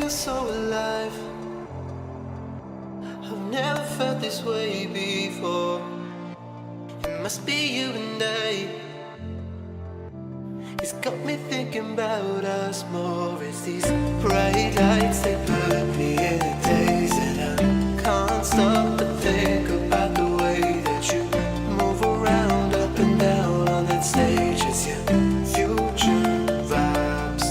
feel so alive. I've never felt this way before. It must be you and I. It's got me thinking about us more. It's these bright lights, they put me in a daze, and I can't stop but think about the way that you move around up and down on that stage. It's your future vibes.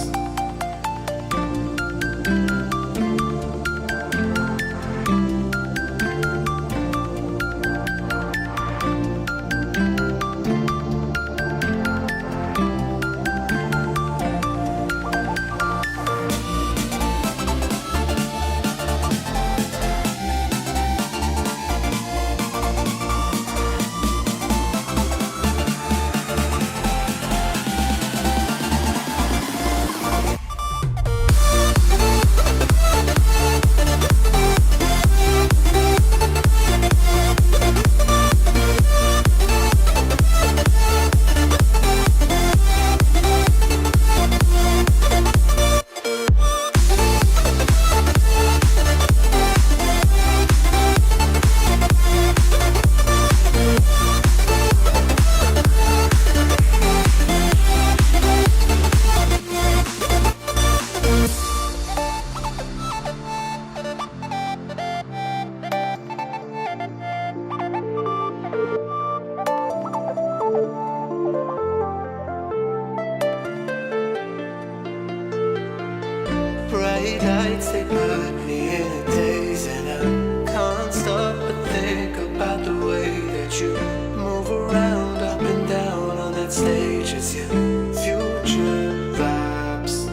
Bright lights, they put me in a daze, and I can't stop but think about the way that you move around up and down on that stage. It's your future vibes.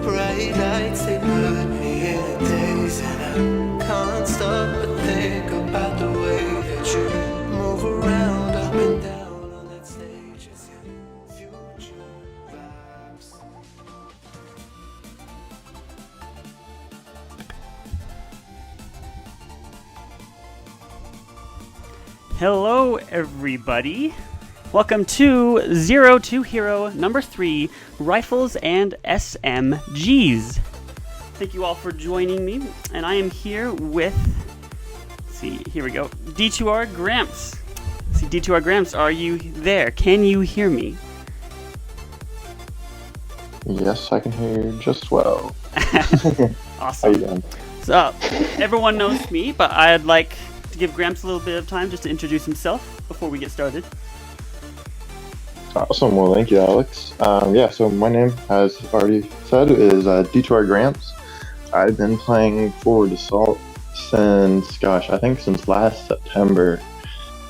Bright lights, they put me in a daze, and I can't stop but think about the way that you move around up and down on that stage. It's your future vibes. Hello, everybody. Welcome to Zero to Hero number 3, Rifles and SMGs. Thank you all for joining me, and I am here with, let's see, here we go, D2R Gramps. See, D2R Gramps, are you there? Can you hear me? Yes, I can hear you just well. Awesome. How you doing? So, everyone knows me, but I'd like to give Gramps a little bit of time just to introduce himself before we get started. Awesome. Well, thank you, Alex. So my name, as already said, is D2R Gramps. I've been playing Forward Assault since last September.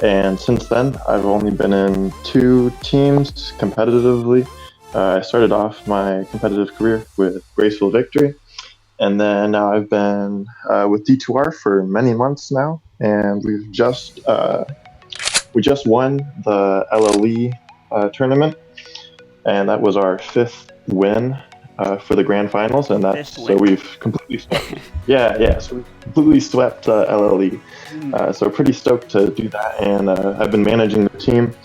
And since then, I've only been in 2 teams competitively. I started off my competitive career with Graceful Victory. And then now I've been with D2R for many months now. And we just won the LLE tournament, and that was our 5th win for the grand finals, and so we've completely swept. So we've completely swept LLE. So pretty stoked to do that, and I've been managing the team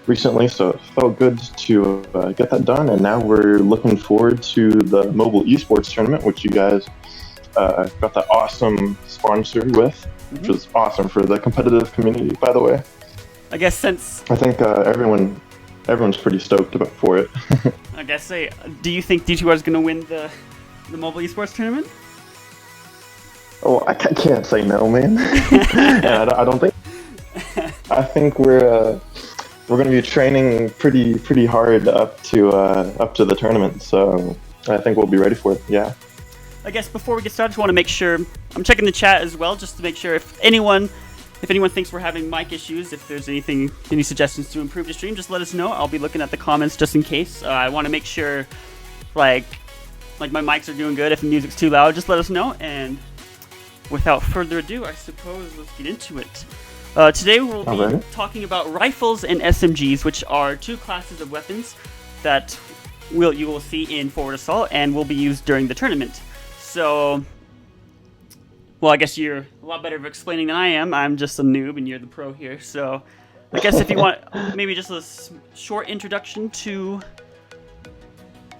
recently, so it felt good to get that done. And now we're looking forward to the mobile esports tournament, which you guys got that awesome sponsor with, which was awesome for the competitive community, by the way. I guess since I think everyone's pretty stoked for it. I guess do you think D2R is going to win the mobile esports tournament? Oh, I can't say no, man. And I don't think. I think we're going to be training pretty hard up to the tournament, so I think we'll be ready for it. Yeah. I guess before we get started, I just want to make sure I'm checking the chat as well, just to make sure if anyone thinks we're having mic issues, if there's any suggestions to improve the stream, just let us know. I'll be looking at the comments just in case. I want to make sure, like my mics are doing good. If the music's too loud, just let us know. And without further ado, I suppose let's get into it. Today we'll be talking about rifles and SMGs, which are 2 classes of weapons that you will see in Forward Assault and will be used during the tournament. So, well, I guess you're a lot better at explaining than I am. I'm just a noob, and you're the pro here. So, I guess if you want maybe just a short introduction to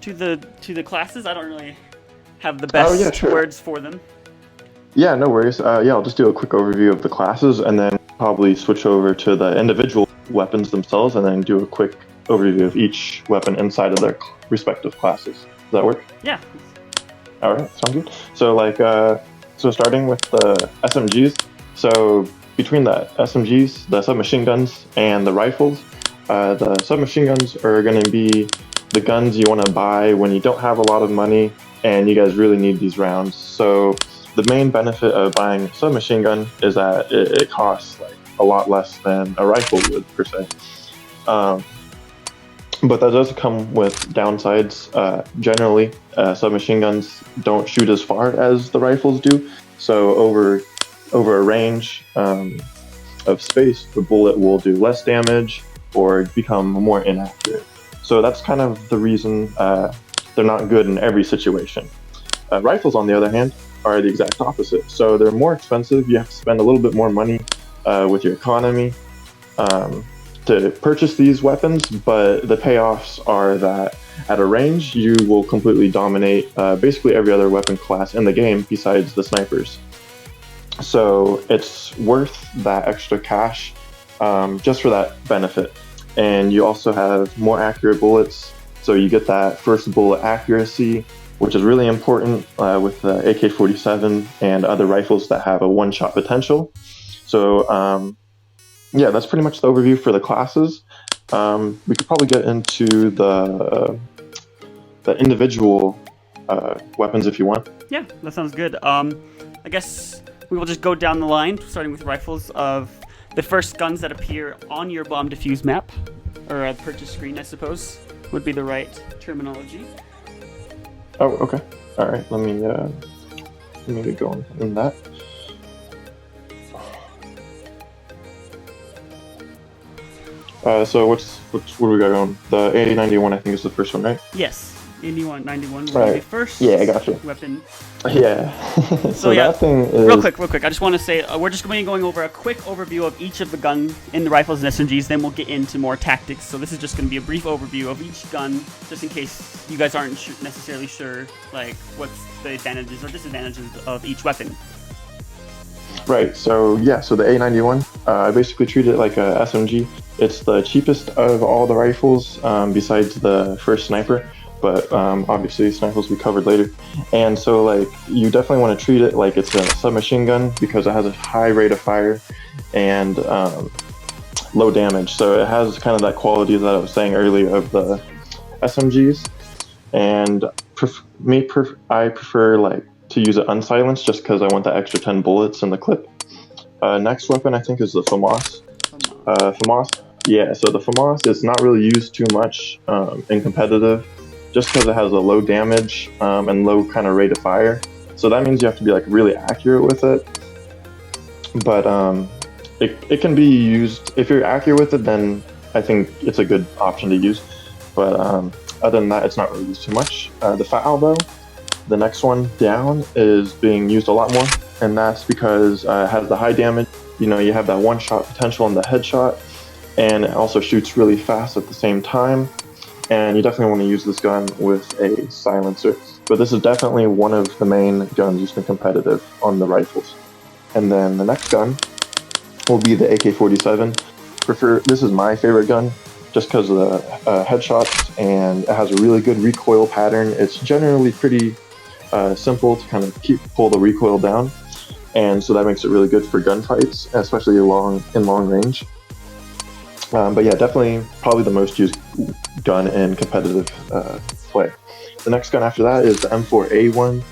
the classes, I don't really have the best yeah, sure. words for them. Yeah, no worries. I'll just do a quick overview of the classes and then probably switch over to the individual weapons themselves and then do a quick overview of each weapon inside of their respective classes. Does that work? Yeah. All right, sounds good. So starting with the SMGs. So between the SMGs, the submachine guns, and the rifles, the submachine guns are going to be the guns you want to buy when you don't have a lot of money and you guys really need these rounds. So the main benefit of buying a submachine gun is that it costs like a lot less than a rifle would per se. But that does come with downsides. Generally, submachine guns don't shoot as far as the rifles do. So over a range of space, the bullet will do less damage or become more inaccurate. So that's kind of the reason they're not good in every situation. Rifles, on the other hand, are the exact opposite. So they're more expensive. You have to spend a little bit more money with your economy to purchase these weapons, but the payoffs are that at a range, you will completely dominate basically every other weapon class in the game besides the snipers. So it's worth that extra cash just for that benefit. And you also have more accurate bullets, so you get that first bullet accuracy, which is really important with the AK-47 and other rifles that have a one-shot potential. So that's pretty much the overview for the classes. We could probably get into the individual weapons if you want. Yeah, that sounds good. I guess we will just go down the line, starting with rifles, of the first guns that appear on your bomb defuse map, or a purchase screen, I suppose, would be the right terminology. Oh, okay. All right. Let me get going in that. So what do we got on? The 8091, I think, is the first one, right? Yes. 91 will Right. be the first Yeah, I got you. weapon. Yeah. So that thing is... Real quick. I just want to say we're just going to be going over a quick overview of each of the guns in the rifles and SMGs. Then we'll get into more tactics. So this is just going to be a brief overview of each gun, just in case you guys aren't necessarily sure, like, what's the advantages or disadvantages of each weapon. Right. So the A91, I basically treat it like a SMG. It's the cheapest of all the rifles, besides the first sniper. But obviously snipers we covered later. And so you definitely want to treat it like it's a submachine gun because it has a high rate of fire and low damage. So it has kind of that quality that I was saying earlier of the SMGs. And I prefer to use it unsilenced just because I want the extra 10 bullets in the clip. Next weapon I think is the FAMAS. So the FAMAS is not really used too much in competitive, just because it has a low damage and low kind of rate of fire. So that means you have to be really accurate with it. But it can be used, if you're accurate with it, then I think it's a good option to use. But other than that, it's not really used too much. The FAL though, the next one down, is being used a lot more, and that's because it has the high damage. You have that one-shot potential in the headshot, and it also shoots really fast at the same time. And you definitely want to use this gun with a silencer. But this is definitely one of the main guns used in competitive on the rifles. And then the next gun will be the AK-47. This is my favorite gun just because of the headshots, and it has a really good recoil pattern. It's generally pretty simple to kind of pull the recoil down. And so that makes it really good for gunfights, especially in long range. But yeah, definitely probably the most used gun in competitive play. The next gun after that is the M4A1.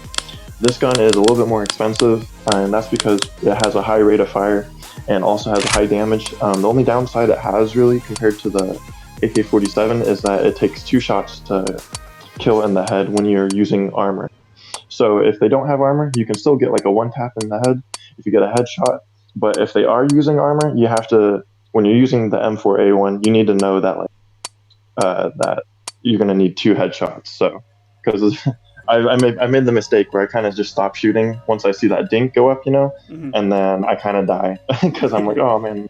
This gun is a little bit more expensive, and that's because it has a high rate of fire and also has a high damage. The only downside it has really compared to the AK-47 is that it takes 2 shots to kill in the head when you're using armor. So if they don't have armor, you can still get a one-tap in the head if you get a headshot. But if they are using armor, you have to... When you're using the M4A1, you need to know that that you're going to need 2 headshots. So, because I made the mistake where I kind of just stop shooting once I see that dink go up, Mm-hmm. and then I kind of die because I'm like, oh man,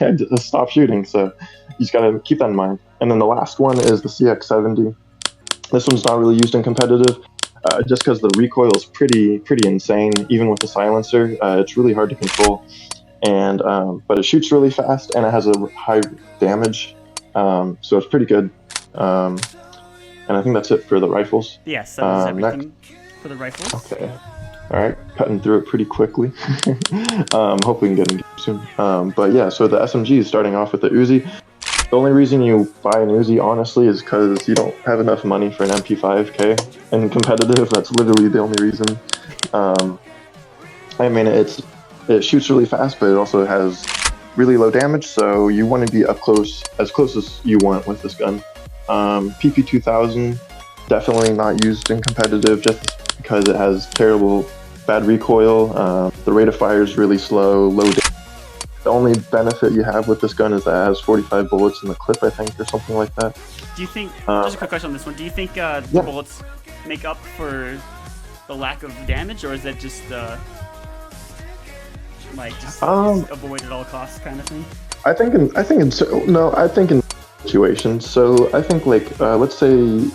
I just stopped shooting. So you just got to keep that in mind. And then the last one is the CX-70. This one's not really used in competitive. just because the recoil is pretty insane, even with the silencer. It's really hard to control, and but it shoots really fast and it has a high damage, so it's pretty good. And I think that's it for the rifles. Yes, that was everything Next. for the rifles. Okay. All right, cutting through it pretty quickly. Hope we can get in soon. But yeah, so the SMG is starting off with the Uzi. The only reason you buy an Uzi, honestly, is because you don't have enough money for an MP5K in competitive. That's literally the only reason. I mean, it shoots really fast, but it also has really low damage, so you want to be up close, as close as you want with this gun. PP2000, definitely not used in competitive just because it has terrible bad recoil. The rate of fire is really slow, low damage. The only benefit you have with this gun is that it has 45 bullets in the clip, I think, or something like that. Do you think, just a quick question on this one, do you think the bullets make up for the lack of damage, or is that just just avoid at all costs kind of thing? I think in situations. So I think let's say you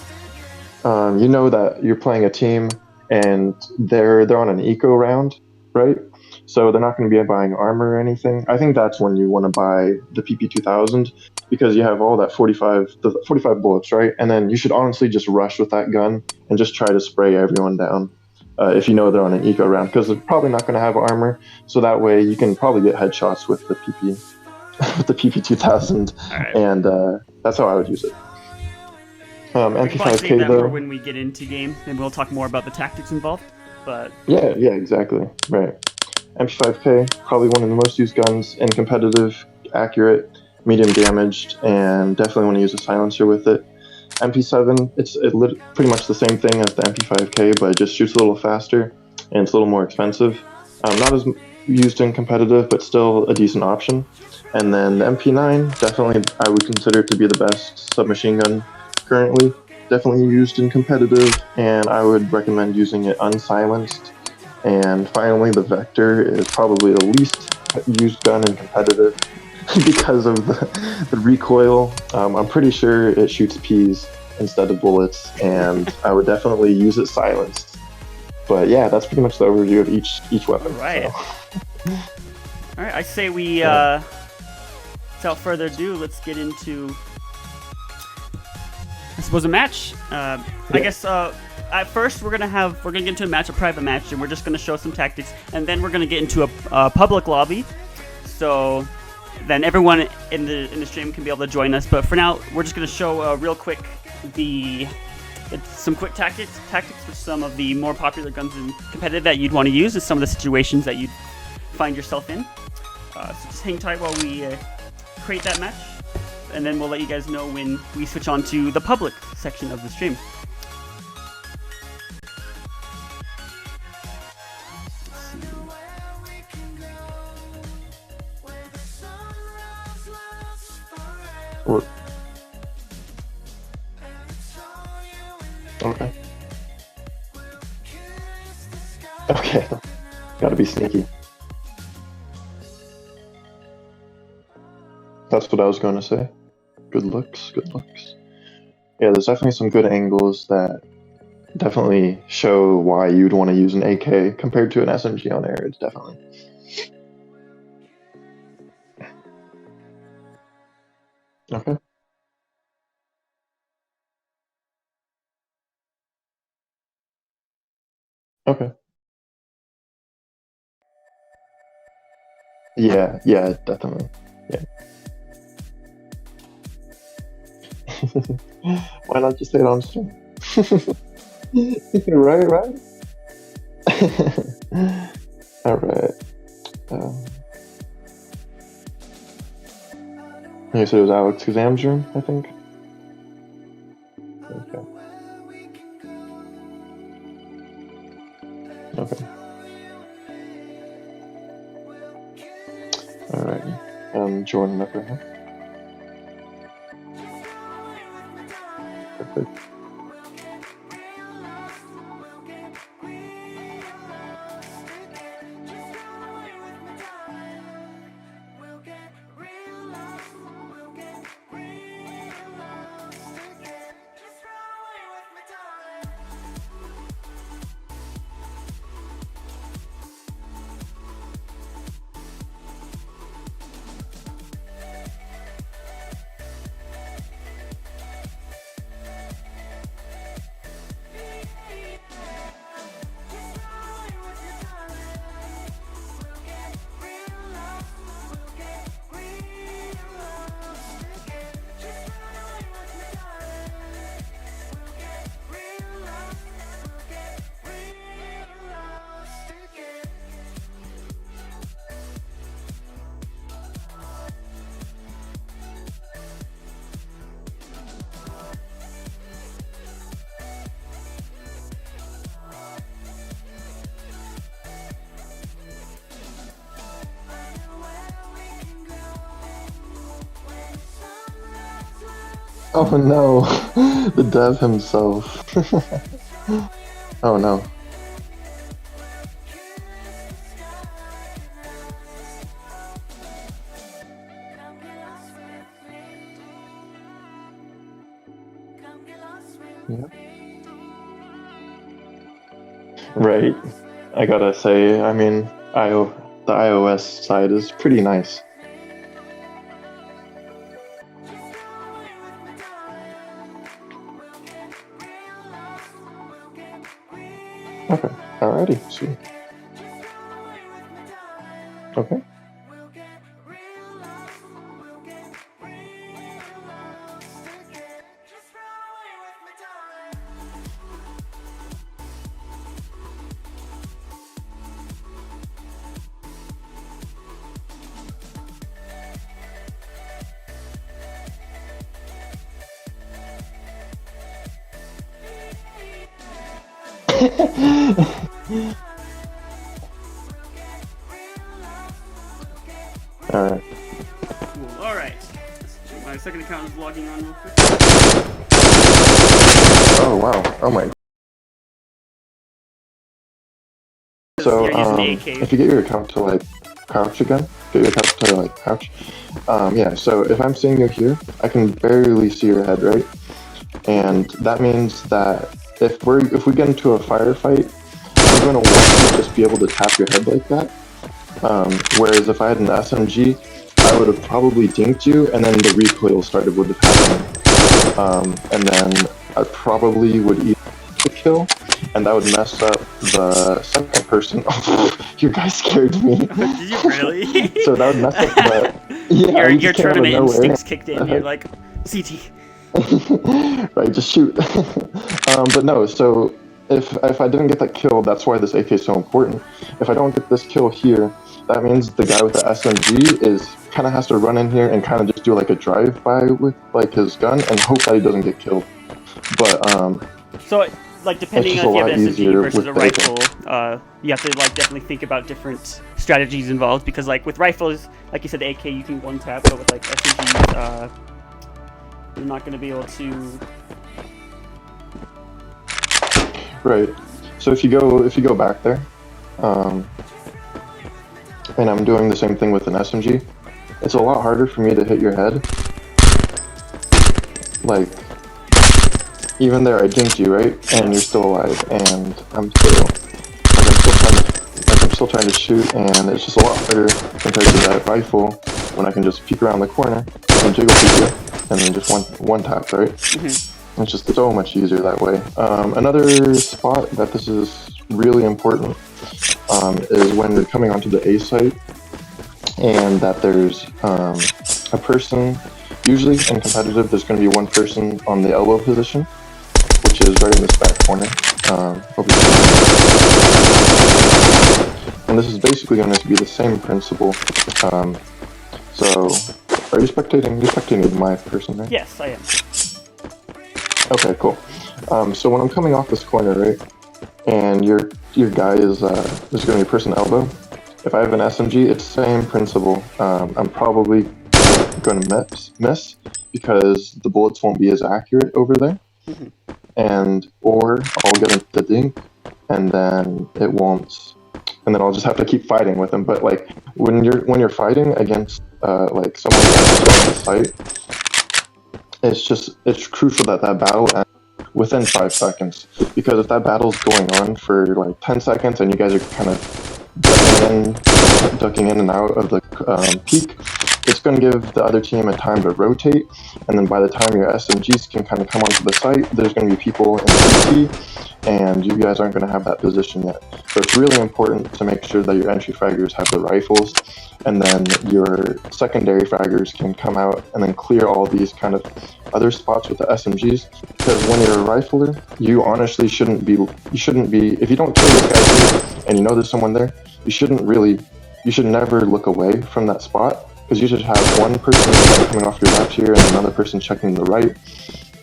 know that you're playing a team and they're on an eco round, right? So they're not going to be buying armor or anything. I think that's when you want to buy the PP2000 because you have all that 45 bullets, right? And then you should honestly just rush with that gun and just try to spray everyone down. If you know they're on an eco round, because they're probably not going to have armor, so that way you can probably get headshots with the PP2000, right. And that's how I would use it. MP5K that though. for when we get into game, and we'll talk more about the tactics involved. But yeah, exactly, right. MP5K, probably one of the most used guns in competitive, accurate, medium damaged, and definitely want to use a silencer with it. MP7, it's pretty much the same thing as the MP5K, but it just shoots a little faster, and it's a little more expensive. Not as used in competitive, but still a decent option. And then the MP9, definitely I would consider it to be the best submachine gun currently. Definitely used in competitive, and I would recommend using it unsilenced. And finally, the Vector is probably the least used gun in competitive because of the recoil. I'm pretty sure it shoots peas instead of bullets, and I would definitely use it silenced. But yeah, that's pretty much the overview of each weapon. All right. So. All right, I say we, without further ado, let's get into, I suppose, a match. I guess at first we're gonna get into a private match, and we're just gonna show some tactics, and then we're gonna get into a public lobby. So then everyone in the stream can be able to join us. But for now, we're just gonna show real quick some quick tactics with some of the more popular guns in competitive that you'd want to use in some of the situations that you'd find yourself in. So just hang tight while we create that match, and then we'll let you guys know when we switch on to the public section of the stream. What? Okay. Gotta be sneaky. That's what I was going to say. Good looks. Yeah, there's definitely some good angles that definitely show why you'd want to use an AK compared to an SMG on air. It's definitely. Okay. Okay. Yeah, definitely. Yeah. Why not just say it on stream? Right. All right. You said it was Alexkazam's room, I think. Okay. All right. I'm joining up right now. Perfect. Oh no, the dev himself. Oh no. Yeah. Right. I gotta say, I mean, the iOS side is pretty nice. Okay. Alrighty. Sweet. Okay. Alright. Cool. All right. My second account is logging on real quick. Oh wow. Oh my. So You're using the AK. if you get your account to like crouch again, get your account to like crouch. Yeah. So if I'm seeing you here, I can barely see your head, right? And that means that if we get into a firefight, I'm going to want you to just be able to tap your head like that. Whereas if I had an SMG, I would have probably dinked you, and then the recoil started would have happened. And then I probably would eat the kill, and that would mess up the second person. Oh, you guys scared me. Did you really? So that would mess up the. Yeah, your tournament instincts kicked in. You're like, CT. Right, just shoot. But no, so if I didn't get that kill, that's why this AK is so important. If I don't get this kill here, that means the guy with the SMG is kind of has to run in here and kind of just do like a drive-by with like his gun and hope that he doesn't get killed. But so like depending on if you have an SMG versus a rifle, you have to like definitely think about different strategies involved, because like with rifles, like you said, the AK you can one tap, but with like SMGs, you're not going to be able to. Right. So if you go back there, and I'm doing the same thing with an SMG, it's a lot harder for me to hit your head. Like, even there, I dinked you, right? And you're still alive, and I'm still trying to shoot, and it's just a lot harder compared to that rifle when I can just peek around the corner and jiggle peek you, and then just one tap, right? Mm-hmm. It's just so much easier that way. Another spot that this is really important is when you're coming onto the A site, and that there's a person. Usually in competitive, there's going to be one person on the elbow position, which is right in this back corner. And this is basically going to be the same principle. So, are you spectating? You're spectating my person, right? Yes, I am. Okay, cool. So when I'm coming off this corner, right, and your guy is there's going to be person elbow. If I have an SMG, it's the same principle. I'm probably going to miss because the bullets won't be as accurate over there, or I'll get the dink, and then it won't, and then I'll just have to keep fighting with him. But like when you're fighting against like someone on the site, it's crucial that battle ends within 5 seconds, because if that battle's going on for like 10 seconds and you guys are kind of ducking in and out of the peak, it's going to give the other team a time to rotate, and then by the time your SMGs can kind of come onto the site, there's going to be people in CT, and you guys aren't going to have that position yet. So it's really important to make sure that your entry fraggers have the rifles, and then your secondary fraggers can come out and then clear all these kind of other spots with the SMGs, because when you're a rifler, you honestly shouldn't be, if you don't kill this guy here, and you know there's someone there, you should never look away from that spot, because you should have one person coming off your left here and another person checking the right,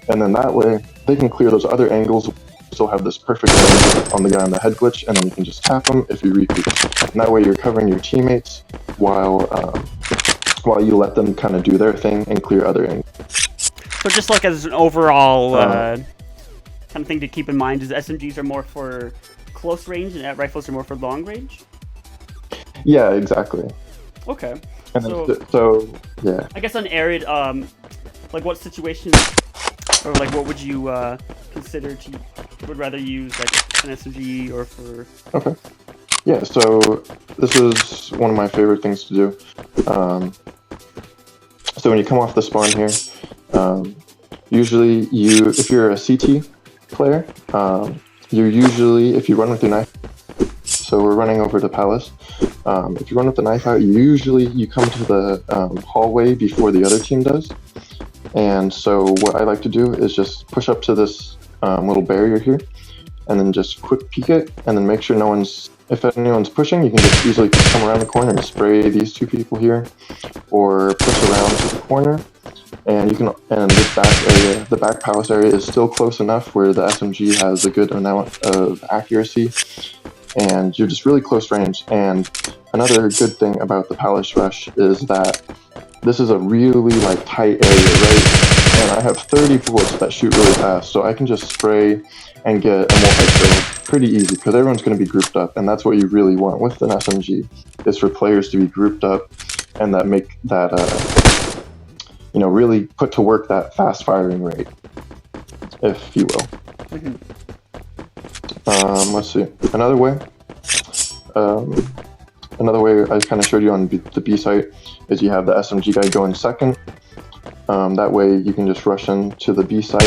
and then that way they can clear those other angles, still have this perfect angle on the guy on the head glitch, and then you can just tap him if you repeat. And that way you're covering your teammates while you let them kind of do their thing and clear other angles. So just like as an overall kind of thing to keep in mind is SMGs are more for close range and rifles are more for long range? Yeah, exactly. Okay. And so yeah. I guess on arid, like what situations or like what would you consider would rather use like an SMG or for? Okay. Yeah, so this is one of my favorite things to do. So when you come off the spawn here, usually if you're a CT player, you're usually, if you run with your knife, so we're running over to Palace, if you run with the knife out, you come to the hallway before the other team does. And so what I like to do is just push up to this little barrier here, and then just quick peek it, and then make sure if anyone's pushing, you can just easily come around the corner and spray these two people here, or push around to the corner, and this back area, the back palace area, is still close enough where the SMG has a good amount of accuracy, and you're just really close range. And another good thing about the palace rush is that this is a really like tight area, right? And I have 30 bullets that shoot really fast, so I can just spray and get a multi-kill pretty easy because everyone's going to be grouped up, and that's what you really want with an SMG, is for players to be grouped up and that make that really put to work that fast firing rate, if you will. Let's see, another way I kind of showed you on the B site is you have the SMG guy going second. That way you can just rush into the B site.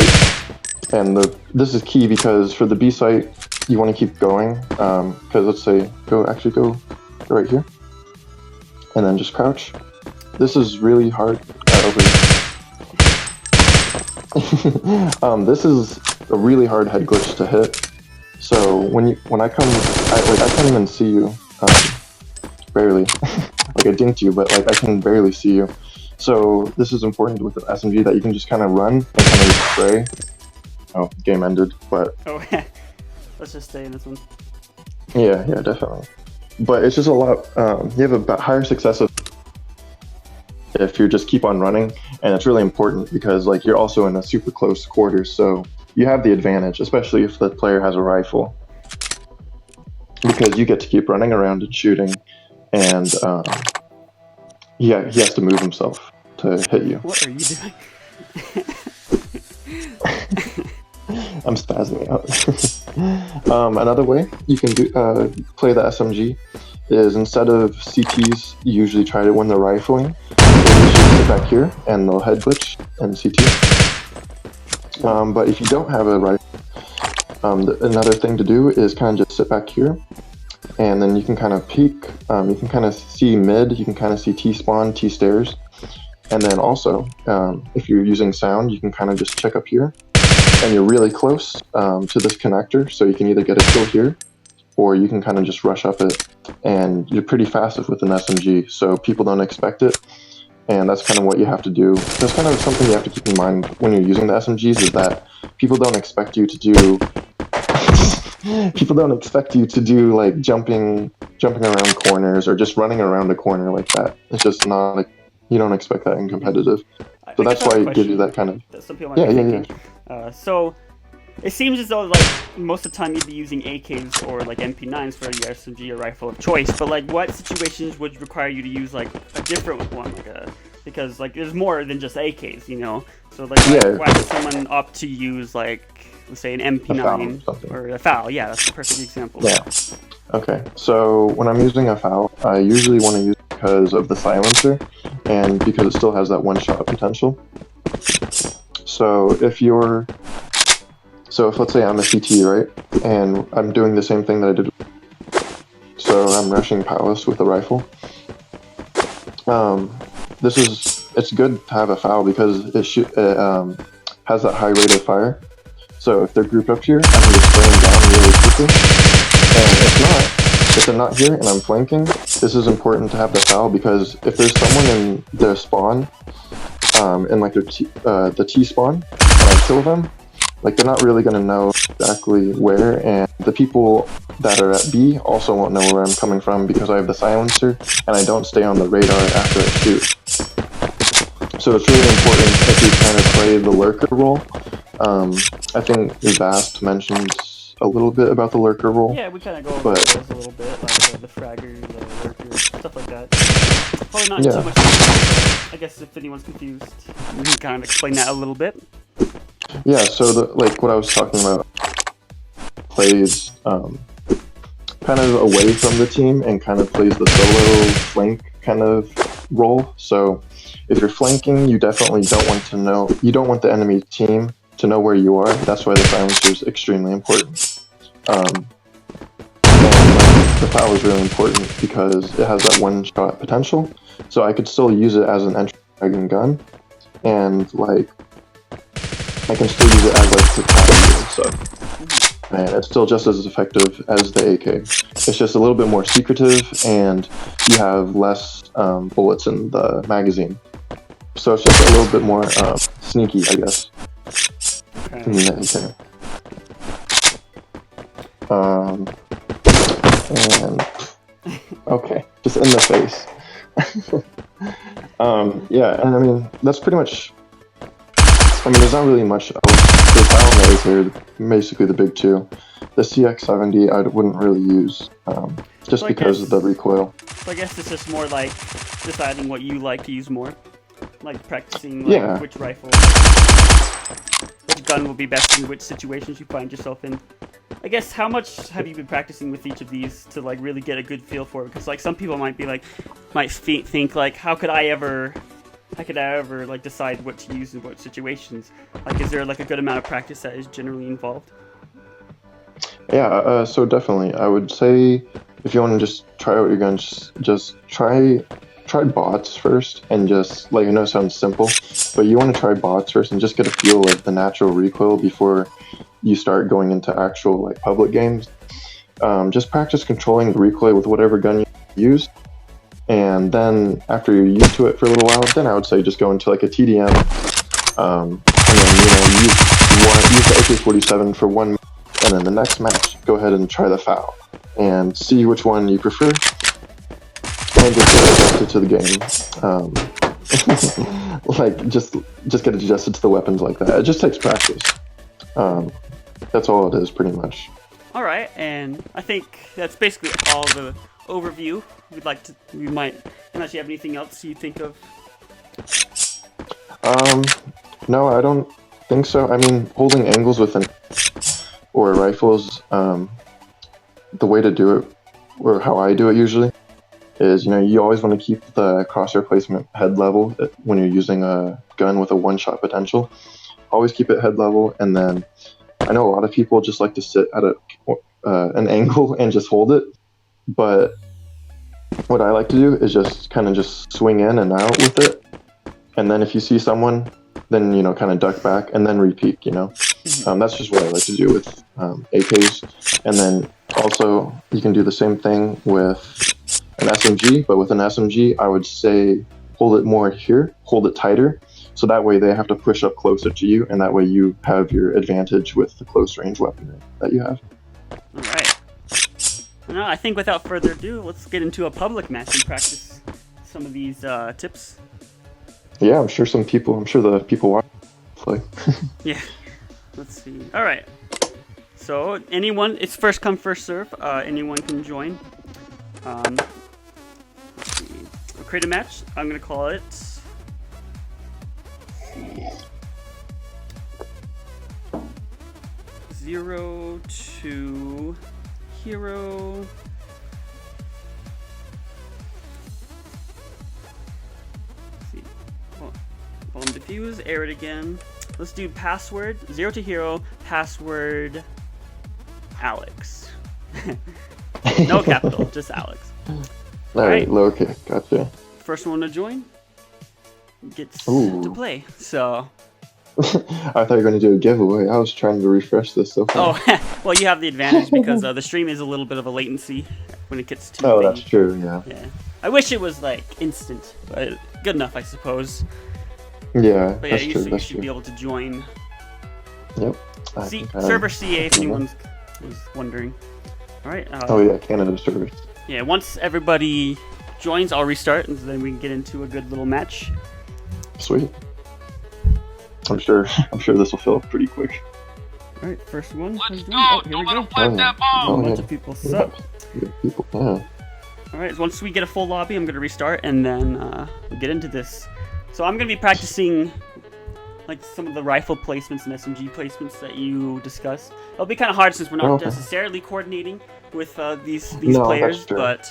And this is key because for the B site, you want to keep going. Because let's say, go right here. And then just crouch. This is really hard over here. This is a really hard head glitch to hit. So when I can't even see you. Barely. Like I dinked you, but like I can barely see you. So this is important with the SMG that you can just kind of run and kind of spray. Oh, game ended, but... Oh, let's just stay in this one. Yeah, definitely. But it's just a lot... you have a higher success if you just keep on running, and it's really important because like you're also in a super close quarters, so you have the advantage, especially if the player has a rifle. Because you get to keep running around and shooting, and he has to move himself to hit you. What are you doing? I'm spazzing out. Another way you can play the SMG is instead of CTs, you usually try to win the rifling. So you should sit back here and they'll head glitch and CT. But if you don't have a rifle, another thing to do is kind of just sit back here, and then you can kind of peek. You can kind of see mid. You can kind of see T spawn, T stairs, and then also if you're using sound, you can kind of just check up here. And you're really close to this connector, so you can either get a kill here, or you can kind of just rush up it, and you're pretty fast with an SMG, so people don't expect it, and that's kind of what you have to do. That's kind of something you have to keep in mind when you're using the SMGs, is that people don't expect you to do like jumping around corners or just running around a corner like that. It's just not like, you don't expect that in competitive. So that's why it gives you that kind of... Some people might be thinking. So it seems as though like most of the time you'd be using AKs or like MP9s for your SMG or rifle of choice, but like what situations would require you to use like a different one, because like there's more than just AKs, you know? So like why would someone opt to use like, let's say, an MP9 or a FAL? Yeah, that's a perfect example. Yeah. Okay, so when I'm using a FAL, I usually want to use it because of the silencer and because it still has that one-shot potential. So if let's say I'm a CT, right, and I'm doing the same thing that I did, so I'm rushing Palace with a rifle. It's good to have a FAL because it has that high rate of fire. So if they're grouped up here, I can just spray them down really quickly. And if they're not here and I'm flanking, this is important to have the FAL because if there's someone in their spawn, in like the T spawn, and I kill them, like they're not really going to know exactly where, and the people that are at B also won't know where I'm coming from because I have the silencer and I don't stay on the radar after I shoot. So it's really important if you kind of play the lurker role. I think Vast mentions a little bit about the lurker role. Yeah, we kind of go over those a little bit, like the fragger, the lurker, stuff like that. Probably not too much. I guess if anyone's confused, we can kind of explain that a little bit. Yeah, so like what I was talking about plays kind of away from the team and kind of plays the solo flank kind of role. So if you're flanking, you definitely don't want the enemy team to know where you are. That's why the silencer is extremely important. And the FAL is really important because it has that one-shot potential. So I could still use it as an entry gun, and like I can still use it as like protection and stuff. And it's still just as effective as the AK. It's just a little bit more secretive, and you have less bullets in the magazine. So it's just a little bit more sneaky, I guess. Okay. And okay, just in the face. Yeah, and I mean that's pretty much. I mean, there's not really much else. The FAL and the AK are basically the big two. The CX-70 I wouldn't really use, just so because of the recoil. So I guess it's just more like deciding what you like to use more, like practicing like, which rifle, which gun will be best in which situations you find yourself in. I guess how much have you been practicing with each of these to like really get a good feel for it? Because like some people might be like, think like, how could I ever like decide what to use in what situations? Like, is there like a good amount of practice that is generally involved? Yeah, so definitely, I would say if you want to just try out your guns, just try bots first, and just like I know it sounds simple, but you want to try bots first and just get a feel of the natural recoil before you start going into actual like public games. Just practice controlling the recoil with whatever gun you use. And then after you're used to it for a little while, then I would say just go into like a TDM, and then use the AK-47 for one, and then the next match, go ahead and try the FAL, and see which one you prefer, and just get adjusted to the game. Like just get adjusted to the weapons like that. It just takes practice. That's all it is, pretty much. All right, and I think that's basically all the overview. We might, unless you have anything else you think of. No, I don't think so. I mean, holding angles with or rifles, the way to do it, or how I do it usually, is you always want to keep the crosshair placement head level when you're using a gun with a one-shot potential. Always keep it head level, and then I know a lot of people just like to sit at an angle and just hold it, but what I like to do is just kind of just swing in and out with it, and then if you see someone, then kind of duck back and then repeat. That's just what I like to do with AKs. And then also you can do the same thing with an SMG, but with an SMG I would say hold it more here, hold it tighter, so that way they have to push up closer to you, and that way you have your advantage with the close range weaponry that you have. All right. Well, I think without further ado, let's get into a public match and practice some of these tips. Yeah, I'm sure the people watch play. Yeah. Let's see. All right. So it's first come, first serve. Anyone can join. Let's see. We'll create a match. I'm gonna call it. Zero to Hero. Let's see. Bomb defuse. Air it again. Let's do password. 0 to Hero. Password. Alex. No capital. Just Alex. All right. Okay. Gotcha. First one to join gets to play. So. I thought you were going to do a giveaway. I was trying to refresh this so far. Oh, well, you have the advantage because the stream is a little bit of a latency when it gets to. Oh, that's true. Yeah. Yeah. I wish it was like instant, but good enough, I suppose. Yeah. But yeah, that's true. You should be able to join. Yep. Server CA, if anyone was wondering. All right. Oh yeah, Canada servers. Yeah. Once everybody joins, I'll restart, and then we can get into a good little match. Sweet. I'm sure this will fill up pretty quick. All right, first one. Let's go! Oh, here we Don't let go. him plant that bomb! A bunch yeah. of people sup. Yeah, people, yeah. All right, once we get a full lobby, I'm gonna restart and then we'll get into this. So I'm gonna be practicing like some of the rifle placements and SMG placements that you discussed. It'll be kind of hard since we're not necessarily coordinating with these No, players, that's true. but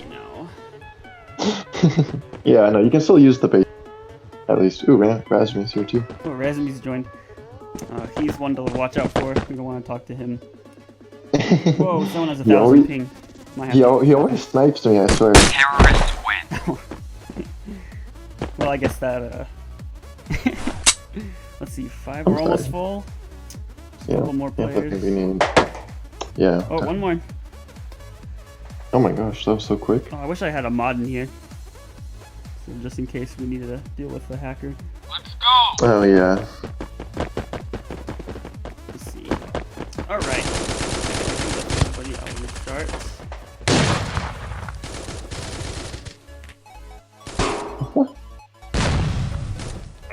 you know. Yeah, no, you can still use the base. At least. Ooh, man, Razmi's here too. Oh, Razmi's joined. He's one to watch out for. We don't want to talk to him. Whoa, someone has a 1,000 ping. Might have He to- always snipes me, I swear. Terrorists win. Well, I guess that. Let's see, 5. I'm We're almost sorry. full. Yeah, couple more I think players. we need. Yeah. Oh, one more. Oh my gosh, that was so quick. Oh, I wish I had a mod in here. So just in case we needed to deal with the hacker. Let's go! Oh yeah. Let's see. Alright. Everybody, I'll restart.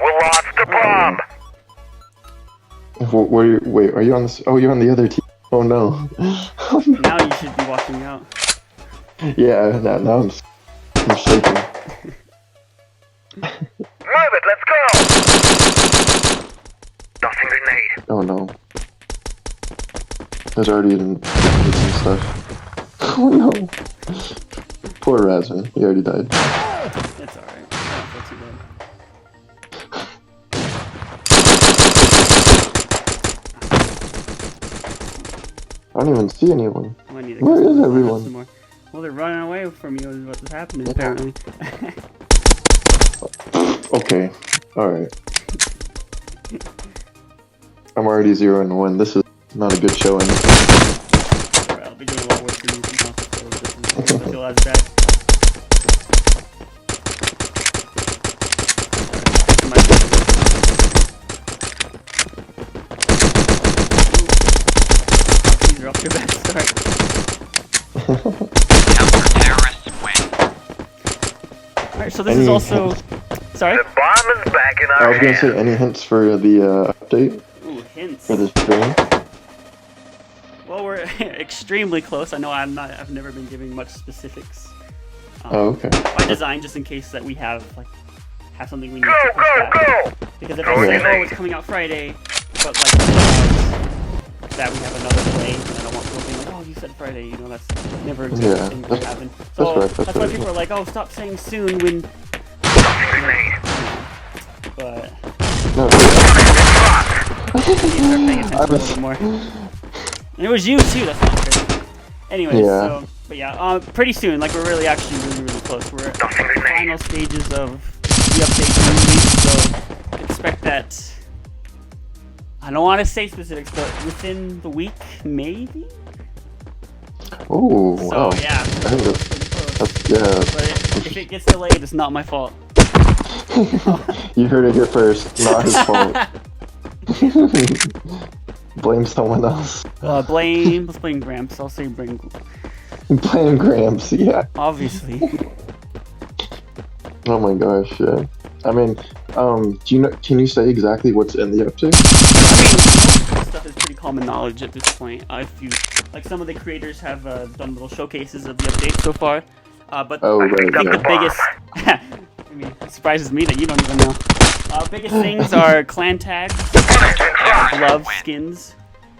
We lost the bomb! Wait, are you on this? Oh, you're on the other team. Oh no. Oh, no. Now you should be watching out. Yeah, now I'm shaking. Move it, let's go! Tossing grenade. Oh no. There's already some stuff. Oh no. Poor Razmi, he already died. It's alright. I don't feel too bad. I don't even see anyone. I might need to Where is customize everyone? some more. Well, they're running away from you is what's happening, apparently. Okay, alright. I'm already 0-1. This is not a good showing. Alright, I'll be doing a lot worse than you now, so this is, I feel as bad. These are off to a bad start. Counter-terrorists win. Alright, so this is also... Sorry? The bomb is back in I our was gonna say, hands. any hints for the update Ooh, hints. for this stream? Well, we're extremely close. I know I've never been giving much specifics. Oh, okay. By design, just in case that we have something we need Go, to push go, back. go! Because if Go I say, grenade. oh, it's coming out Friday, but like that we have another delay, and I don't want people being like, oh, you said Friday, you know, that's never a good Yeah, thing to that's- happen. that's So right, that's why right. people are like, oh, stop saying soon when. Tossing grenade. But No, you start paying attention a little bit more. And it was you too. That's not fair. Anyways, Yeah. so but yeah, pretty soon. Like we're really actually really close. We're at Tossing the grenade. final stages of the update being released, so expect that. I don't want to say specifics, but within the week, maybe. oh, So wow. yeah, I think pretty close. that's yeah. But if it gets delayed, it's not my fault. You heard it here first. Not his fault. Blame someone else. Let's blame Gramps. I'll say blame. Blame Gramps. Yeah. Obviously. Oh my gosh. Yeah. I mean, do you know? Can you say exactly what's in the update? I mean, most of the stuff is pretty common knowledge at this point. If you like, some of the creators have done little showcases of the update so far. But Oh, I right. think the Yeah. biggest, I mean, it surprises me that you don't even know. Biggest things are clan tags, gloves, skins,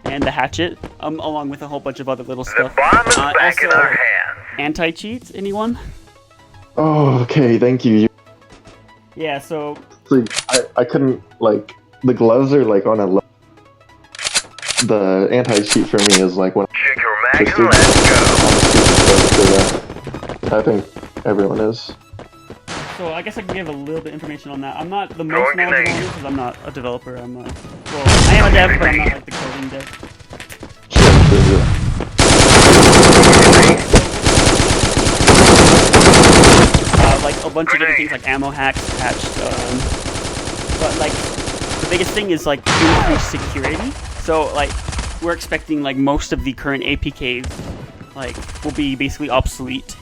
and the hatchet, along with a whole bunch of other little The stuff. bomb is back in Also, our hands. anti-cheats, anyone? Oh, okay. Thank you. Yeah, so See, I couldn't like the gloves are like on a level. The anti-cheat for me is like when Check your mag Just and let's go. I think everyone is. So I guess I can give a little bit of information on that. I'm not the most Going to knowledgeable on name. it because I'm not a developer. Well, I am a dev, but I'm not like the coding dev. Sure. Like a bunch of different things like ammo hacks patched. But like the biggest thing is like increased security. So like we're expecting like most of the current APKs like will be basically obsolete.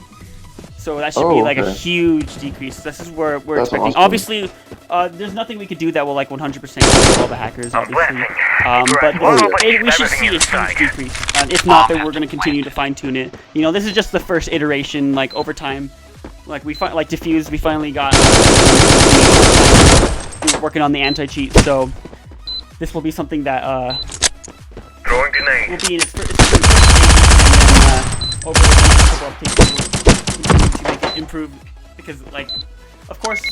So that should be like a okay. huge decrease. This is where we're That's expecting. awesome. Obviously, there's nothing we could do that will like 100% cover all the hackers, obviously. But we should see a huge decrease. And if not, then we're going to continue to fine tune it. You know, this is just the first iteration. Like over time, like Diffuse, we finally got. We were working on the anti-cheat, so this will be something that Throwing grenade. will be in its first stages, and then over the next couple updates, we'll continue to make it improve. Because, like, of course,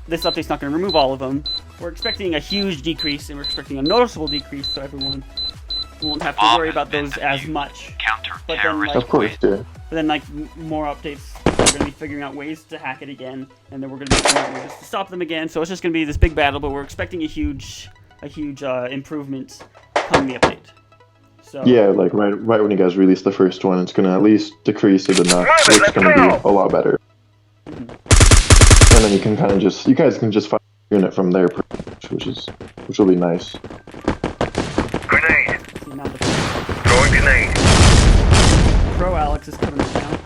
this update's not going to remove all of them. We're expecting a huge decrease, and we're expecting a noticeable decrease, so everyone won't have to worry about those as much. But then, like, Of course, yeah. But then, like, more updates, we're going to be figuring out ways to hack it again, and then we're going to be figuring out ways to stop them again. So it's just going to be this big battle, but we're expecting a huge improvement coming the update. So Yeah, like right when you guys release the first one, it's gonna at least decrease it enough. It's gonna be a lot better. And then you can kind of you guys can just fine-tune it from there, which will be nice. Grenade. see now the Throwing grenade. Pro Alex is coming down.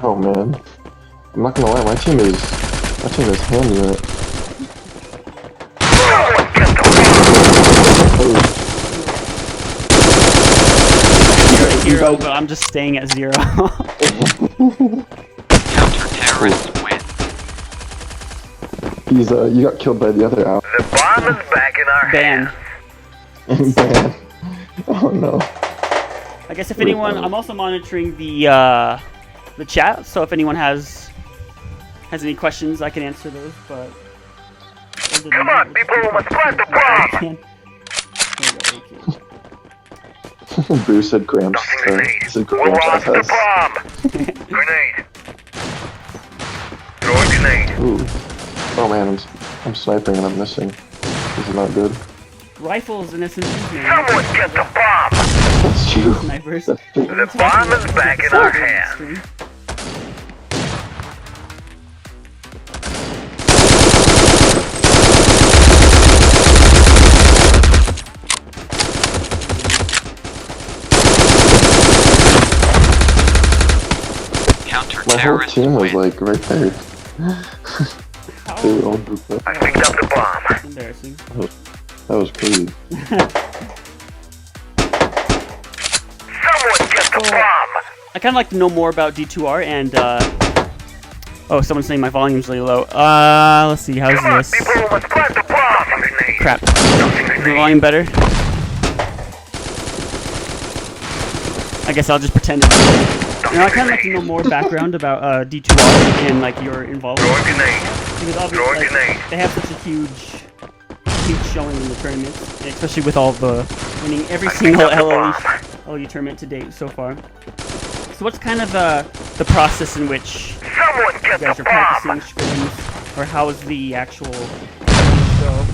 Oh man, I'm not gonna lie, my team is handling it. Someone get the Oh, You're a hero, but I'm just staying at 0. counter-terrorists win. you got killed by the other owl. The bomb is back in our Ban. hands. Man. Oh no. I guess if anyone, I'm also monitoring the chat, so if anyone has any questions, I can answer those. But other than Come that, on, people, let's plant the bomb. Bruce said Gramps. Tossing grenade. Said We Gramps lost the SS. bomb. Grenade. Throwing grenade. Ooh. Oh man, I'm sniping and I'm missing. This is not good. Rifles and SMGs, man. Someone get the bomb. That's you. Snipers. That's The bomb is back in our hands. My whole team was like right there. They were all grouped up. I picked up the bomb. Embarrassing. That was crazy. Someone get the bomb. I kind of like to know more about D2R and, oh, someone's saying my volume's really low. Let's see, how's Come on, this? people, let's plant the bomb. Grenade. Crap. Tossing Is the grenade. volume better? I guess I'll just pretend it's... You know, I kind of like to know more background about D2R and like your involvement. Throwing grenade. Because obviously Throwing like, grenade. they have such a huge showing in the tournament, especially with all the winning every single up the LOE tournament to date so far. So what's kind of the process in which Someone you get guys the are bomb. practicing scrims, or how is the actual go?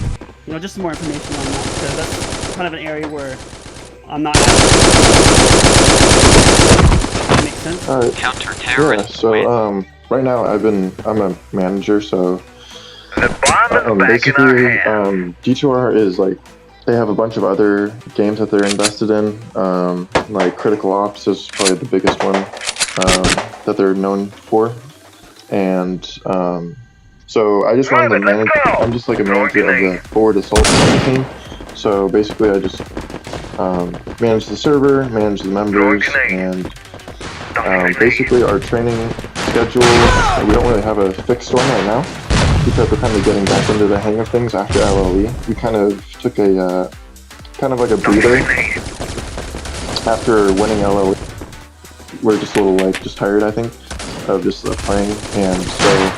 You know, just some more information on that, because that's kind of an area where I'm not. That makes sense. Alright. Yeah, Counter-terrorists so right now I'm a manager, so The bomb is back in our basically hands. D2R is like they have a bunch of other games that they're invested in. Like Critical Ops is probably the biggest one that they're known for. And so I just run the manager. I'm just like a manager of the forward assault team. So basically I just manage the server, manage the members, and basically our training schedule, we don't really have a fixed one right now because we're kind of getting back into the hang of things after LOE. We kind of took a kind of like a breather after winning LOE. We're just a little like just tired, I think, of just playing, and so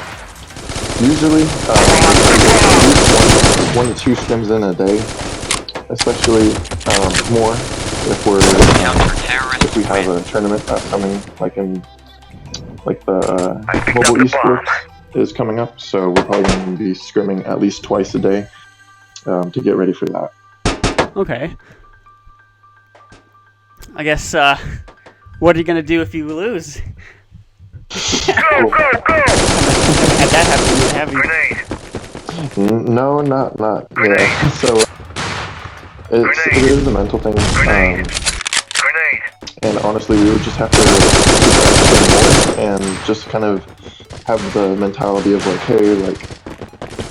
usually one to two scrims in a day, especially more if we have a tournament upcoming, like in like the mobile esports is coming up, so we're probably going to be scrimming at least twice a day to get ready for that. Okay. I guess, what are you gonna do if you lose? Go, go, go! Had that happen, you have you? Grenade. No, not yeah. So it is a mental thing. Grenade. And honestly, we would just have to keep practicing more and just kind of have the mentality of like, hey, like,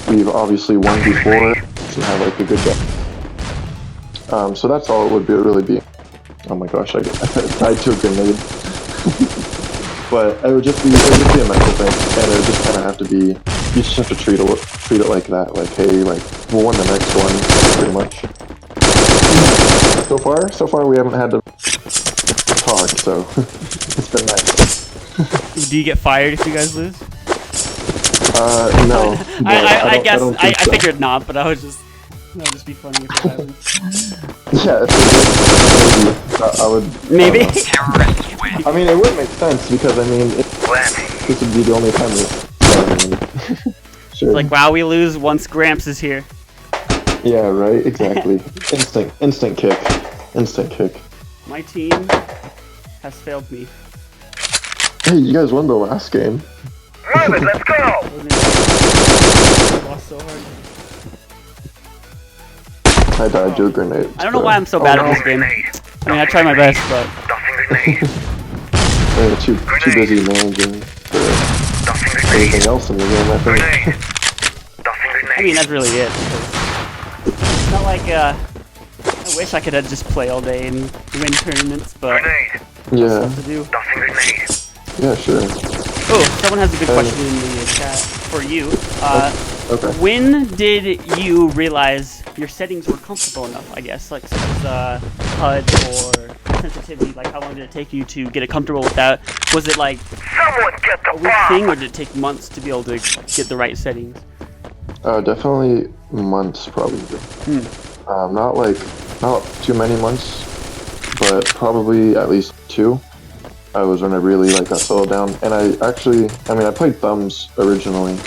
we've obviously won before, so have like a good game. So that's all it would really be. Oh my gosh, I died to a grenade. But it would just be a mental thing, and it would just kind of have to be. You just have to treat it like that. Like, hey, like we'll win the next one, pretty much. So far we haven't had to talk, so it's been nice. Do you get fired if you guys lose? No. I figured not, but that'd just be funny if it happened. Yeah, if maybe I would. Maybe. I mean, it would make sense because I mean, this would be the only time we. Sure. Like, wow, we lose once Gramps is here. Yeah, right. Exactly. Instant kick. My team has failed me. Hey, you guys won the last game. Move it, let's go! Lost so hard. I died to a grenade. I don't know why I'm so bad at this game. I mean, I try my best, but Too busy managing for anything else in the game, I think. I mean, that's really it. It's not like I wish I could just play all day and win tournaments, but Yeah. stuff to do. Yeah, sure. Oh, someone has a good question in the chat for you. Okay. When did you realize your settings were comfortable enough, I guess, like such as HUD or sensitivity? Like, how long did it take you to get comfortable with that? Was it like a week thing, or did it take months to be able to get the right settings? Definitely months, probably. Not too many months, but probably at least 2. I was when I really got settled down, and I played thumbs originally,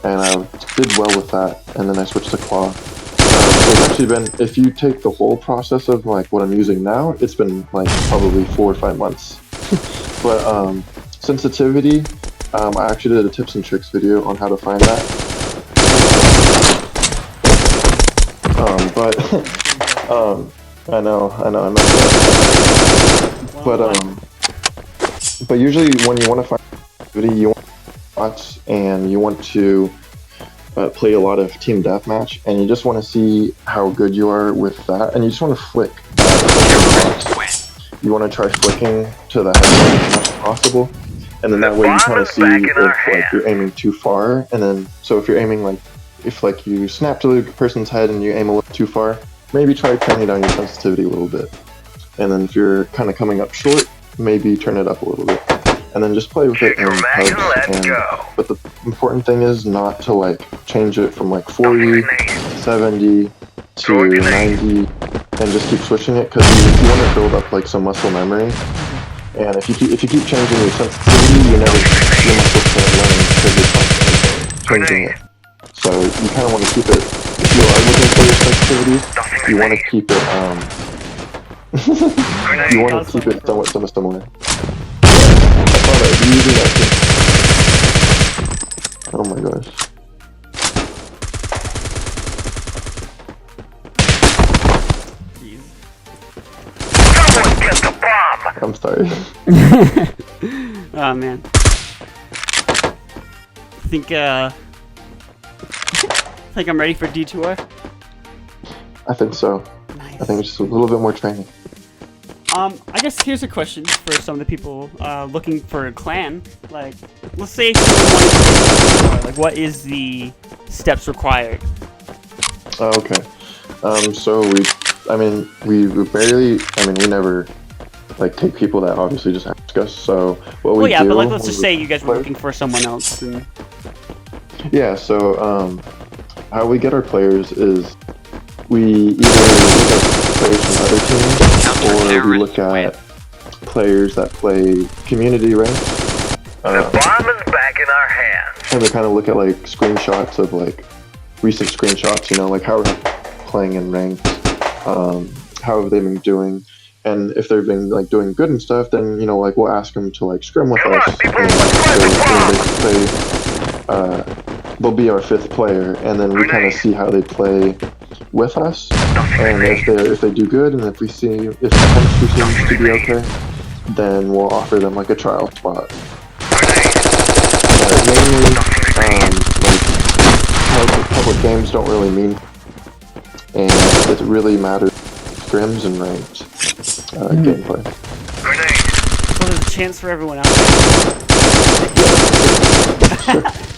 and I did well with that, and then I switched to claw. So it's actually been, if you take the whole process of what I'm using now, it's been probably 4 or 5 months. But sensitivity, I actually did a tips and tricks video on how to find that. I know, I messed up. But usually when you want to find sensitivity, you want bots, and you want to play a lot of team deathmatch, and you just want to see how good you are with that, and you just want to flick. You want to try flicking to the head as much as possible, and then that way you kind of see if you're aiming too far, and then so if you're aiming if you snap to the person's head and you aim a little too far, maybe try turning down your sensitivity a little bit, and then if you're kind of coming up short, maybe turn it up a little bit. And then just play with it in pubs. But the important thing is not to change it from 40 to 70 to 90 and just keep switching it, because you want to build up some muscle memory. And if you keep changing your sensitivity, your muscles can't learn because you're constantly changing it. So you kind of want to keep it, if you are looking for your sensitivity, you want to keep it somewhat similar. Oh my gosh. Jeez. Someone get the bomb! I'm sorry. Oh man. I think I'm ready for D2R. I think so. Nice. I think it's just a little bit more training. I guess here's a question for some of the people looking for a clan. Let's say someone wanted to play D2R, what is the steps required? Okay. So we never take people that obviously just ask us. So what we do. But let's just say you guys were looking for someone else. And... Yeah. So how we get our players is we either look at players from other teams, or we look at players that play community ranked. The bomb is back in our hands. And we kind of look at screenshots of recent screenshots, how are they playing in ranked, how have they been doing, and if they've been doing good and stuff, then we'll ask them to scrim with us. They'll be our 5th player, and then we kind of see how they play with us, and if they do good, and if the chemistry seems to be okay, then we'll offer them like a trial spot. But mainly, like public games don't really mean, and it really matters scrims and ranked gameplay. So there's a chance for everyone out there.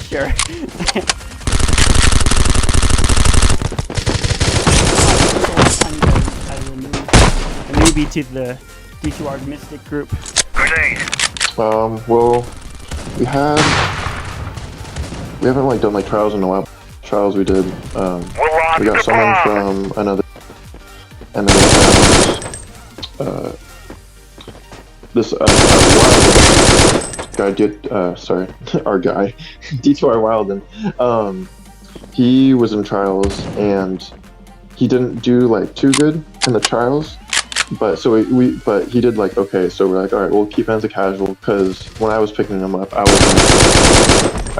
Sure. A newbie to the D2R Mystic group. Well, we haven't like done like trials in a while. Trials we did. We got someone from another, and then we had this guy did. Sorry, our guy, D2R Wilden. He was in trials and he didn't do like too good in the trials. But so but he did like okay. So we're like, all right, we'll keep him as a casual because when I was picking him up, I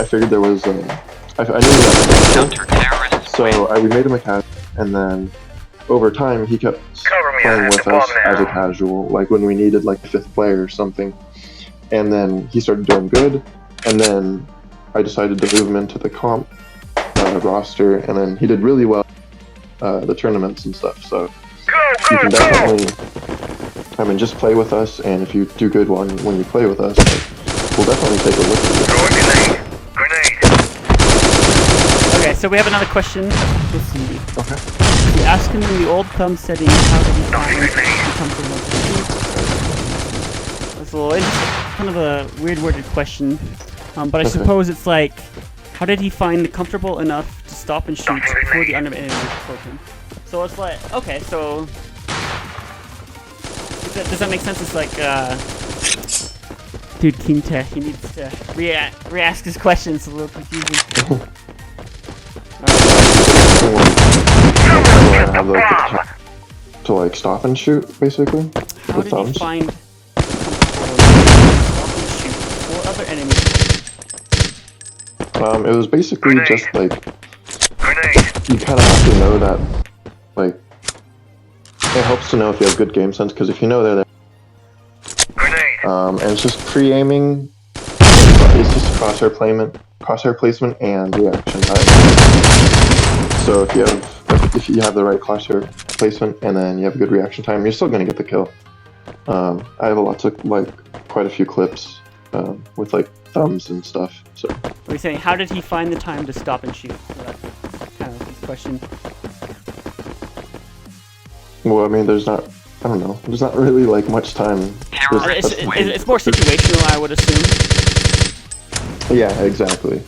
figured there was I knew that. So we made him a casual, and then over time he kept playing with us as a casual, like when we needed like a 5th player or something. And then he started doing good, and then I decided to move him into the comp roster, and then he did really well the tournaments and stuff. So you can definitely, I mean, just play with us, and if you do good when you play with us, like, we'll definitely take a look at you. Okay, so we have another question. Let's see. Okay. We asked him in the old thumb setting how did he find the comfortable. That's a little kind of a weird worded question, but I suppose it's like, how did he find the comfortable enough to stop and shoot before the enemy approached him? So it's like, okay, so does that make sense? It's like, dude, Kinta, he needs to re-ask his questions. It's a little confusing. To like stop and shoot, basically. How did he find shoot for other enemies? It was basically just like you kind of have to know that, like, it helps to know if you have good game sense, because if you know they're there, and it's just pre-aiming, it's just crosshair placement and reaction time. So if you have the right crosshair placement and then you have a good reaction time, you're still going to get the kill. I have quite a few clips with like thumbs and stuff. So Are you saying how did he find the time to stop and shoot? So that's kind of his question. well, I mean, there's not really like much time. It's more situational, I would assume. Yeah, exactly.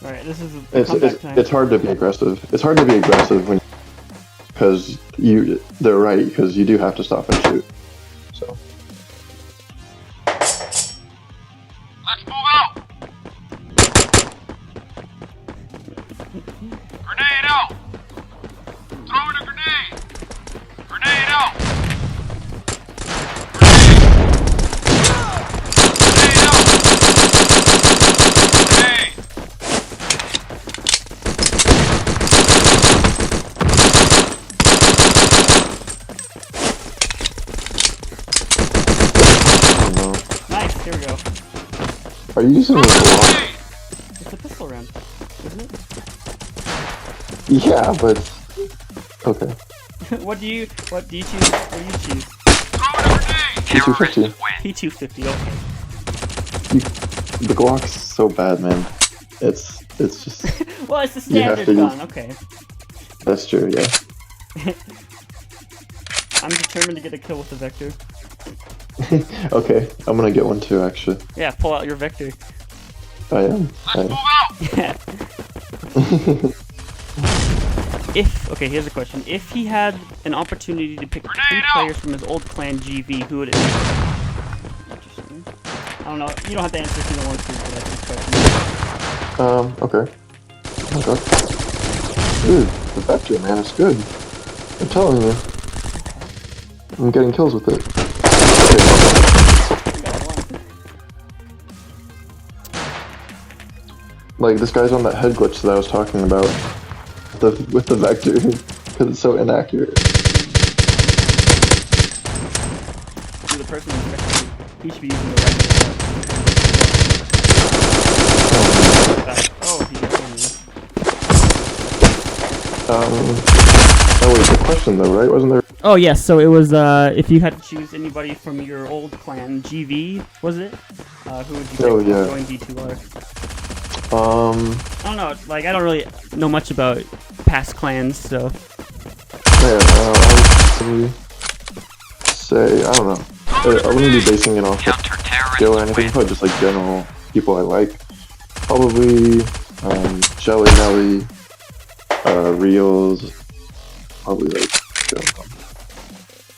Alright, this is it's hard to be aggressive. It's hard to be aggressive because they're right, because you do have to stop and shoot. So Let's move out! Grenade out! Throwing a grenade! Grenade out! Grenade! Grenade out! Grenade! nice, here we go. are you using this a lot? It's a pistol round, isn't it? Yeah, but okay. What do you choose? What do you choose? P250. P250, okay. The Glock's so bad, man. It's just Well, it's the You have standard to gun, okay. that's true. Yeah. I'm determined to get a kill with the Vector. Okay, I'm gonna get one too. Actually, Yeah, pull out your Vector. I am. Yeah. Okay, here's a question. If he had an opportunity to pick 3 players from his old clan GV, who would it be? Interesting. I don't know. You don't have to answer if you don't want to, but that's his question. Okay. Oh my god. Dude, the Vector, man, it's good. I'm telling you. I'm getting kills with it. Like, this guy's on that head glitch that I was talking about. With the Vector, because it's so inaccurate. personally expect he should be using the right stuff. Oh, he got one. Oh wait, the question though, right? Wasn't there? Oh yes, so it was if you had to choose anybody from your old clan, GV was it? Who would you pick to join D2R? I don't know, like I don't really know much about past clans, so. Yeah, I would probably say, I don't know. I wouldn't be basing it off of skill or anything, but just like general people I like. Probably Jelly Nelly, Reels, probably like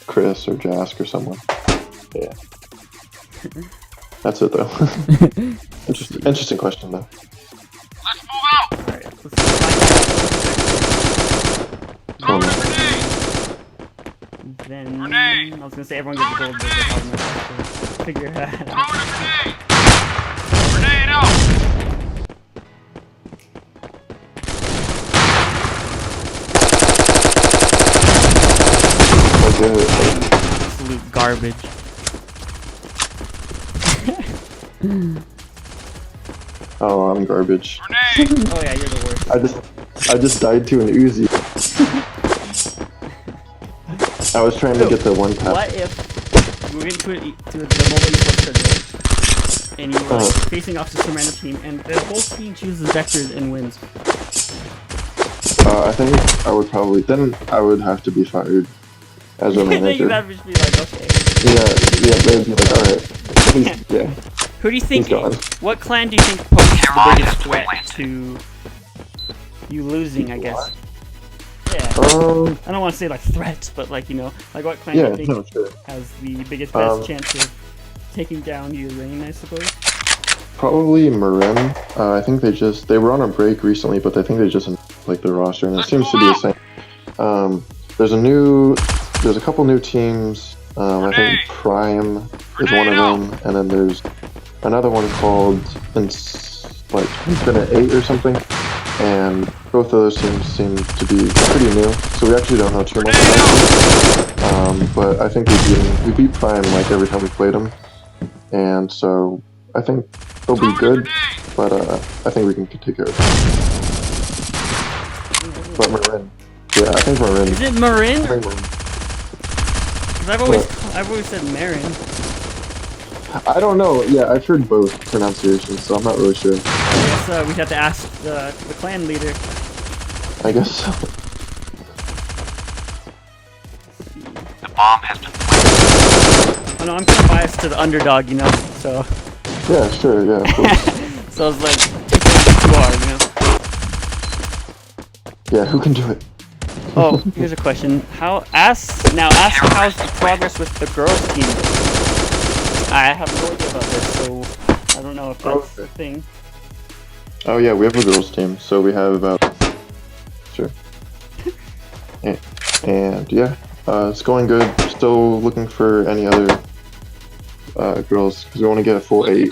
Chris or Jask or someone. Yeah. That's it though. Interesting question though. Let's move out! Alright, let's Throw in a grenade! then Grenade! I was gonna say everyone gets a gold, but how am I supposed to figure that Throw out? in a grenade! Grenade out! Absolute garbage. Oh, I'm garbage. Grenade! Oh yeah, you're the worst. I just died to an Uzi. I was trying to get the one tap. What if you went to the mobile esports tournament and you were like, facing off to some random team and the whole team chooses vectors and wins? I think I would probably I would have to be fired as a Then you manager. would just be like, okay. Yeah, they'd be like, alright. Yeah. Who do you think? He's gone. What clan do you think poses the biggest threat to you losing? I guess. Yeah. I don't want to say like threats, but like like what clan do you think has the best chance of taking down your reign? I suppose. Probably Marin. I think they were on a break recently, but I think they just like their roster, and it seems to be the same. There's a couple new teams. I think Prime is one of them, and then there's another one called Infinite 8 or something. And both of those teams seem to be pretty new, so we actually don't know too much about them. But I think we beat Prime like every time we played them, and so I think they'll be good. But I think we can take care of them. But Marin, yeah, I think Marin. Is it Marin? I think Marin. Because I've always said Marin. I don't know. Yeah, I've heard both pronunciations, so I'm not really sure. I guess we'd have to ask the clan leader. I guess so. The bomb has been planted. Oh no, I'm kind of biased to the underdog, so. Yeah, sure. Yeah, of course. So I was like, D2R, Yeah, who can do it? Oh, here's a question. Ask how's the progress with the girls team? I have no idea about this, so I don't know if that's a thing. Oh yeah, we have a girls team, so we have sure. And yeah, it's going good. Still looking for any other girls because we want to get a full 8,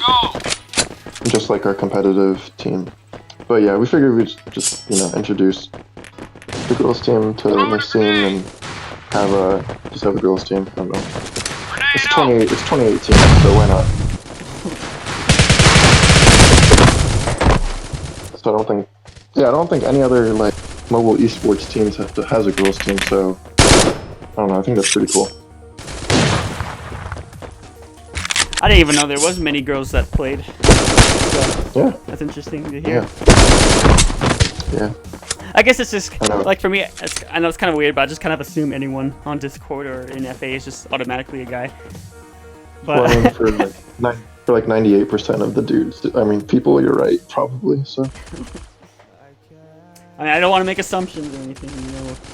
just like our competitive team. But yeah, we figured we'd just introduce the girls team to the scene and just have a girls team. I don't know. It's 2018, so why not? So I don't think any other like mobile esports teams has a girls team. So I don't know. I think that's pretty cool. I didn't even know there was many girls that played. So Yeah. that's interesting to hear. Yeah. I guess it's just like for me. I know it's kind of weird, but I just kind of assume anyone on Discord or in FA is just automatically a guy. But Well, I mean, for like 98% of the dudes, I mean, people, you're right, probably. So. I mean, I don't want to make assumptions or anything.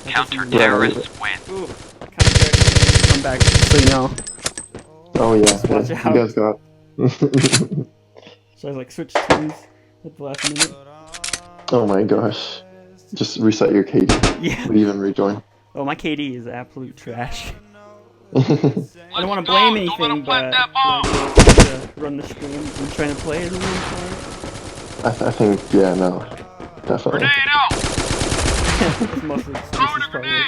Counter-terrorists win. Ooh, counter-terrorists come back, so you know. Oh yeah, watch you out. guys got. So I like switch teams at the last minute. Oh my gosh. Just reset your KD. Yeah. Leave and rejoin. Oh, my KD is absolute trash. I don't want to blame anything, but to run the stream and trying to play it a little time. I think, yeah, no. Definitely. Grenade out! That's most of the Throw in a excuses probably. grenade!